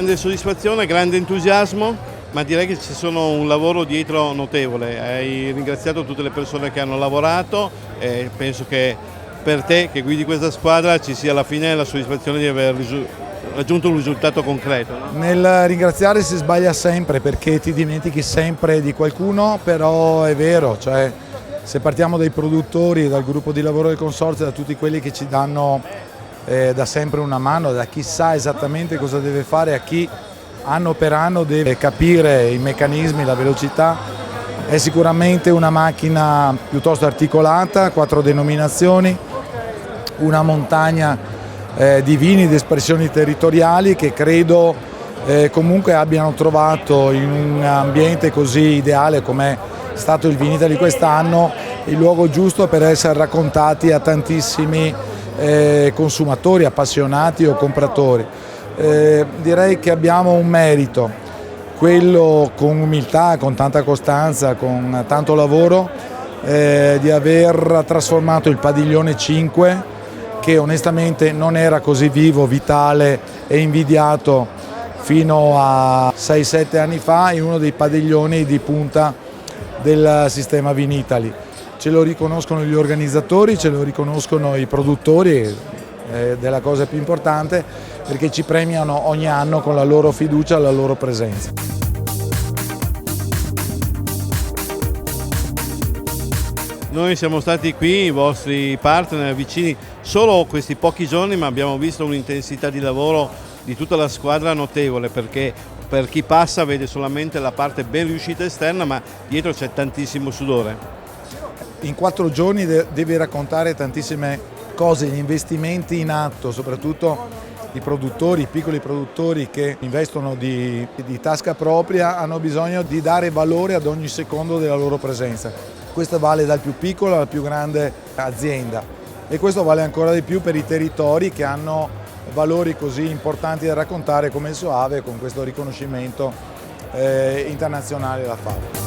Grande soddisfazione, grande entusiasmo, ma direi che ci sono un lavoro dietro notevole. Hai ringraziato tutte le persone che hanno lavorato e penso che per te che guidi questa squadra ci sia alla fine la soddisfazione di aver raggiunto un risultato concreto, no? Nel ringraziare si sbaglia sempre perché ti dimentichi sempre di qualcuno, però è vero, cioè se partiamo dai produttori, dal gruppo di lavoro del consorzio, da tutti quelli che ci danno da sempre una mano, da chi sa esattamente cosa deve fare, a chi anno per anno deve capire i meccanismi, la velocità, è sicuramente una macchina piuttosto articolata, 4 denominazioni, una montagna di vini, di espressioni territoriali che credo comunque abbiano trovato in un ambiente così ideale come è stato il Vinitaly quest'anno il luogo giusto per essere raccontati a tantissimi consumatori, appassionati o compratori. Direi che abbiamo un merito, quello con umiltà, con tanta costanza, con tanto lavoro, di aver trasformato il padiglione 5, che onestamente non era così vivo, vitale e invidiato fino a 6-7 anni fa, in uno dei padiglioni di punta del sistema Vinitaly. Ce lo riconoscono gli organizzatori, ce lo riconoscono i produttori, della cosa più importante, perché ci premiano ogni anno con la loro fiducia e la loro presenza. Noi siamo stati qui, i vostri partner, vicini, solo questi pochi giorni, ma abbiamo visto un'intensità di lavoro di tutta la squadra notevole, perché per chi passa vede solamente la parte ben riuscita esterna, ma dietro c'è tantissimo sudore. In 4 giorni devi raccontare tantissime cose, gli investimenti in atto, soprattutto i produttori, i piccoli produttori che investono di tasca propria, hanno bisogno di dare valore ad ogni secondo della loro presenza. Questo vale dal più piccolo alla più grande azienda e questo vale ancora di più per i territori che hanno valori così importanti da raccontare come il Soave, con questo riconoscimento internazionale da fare.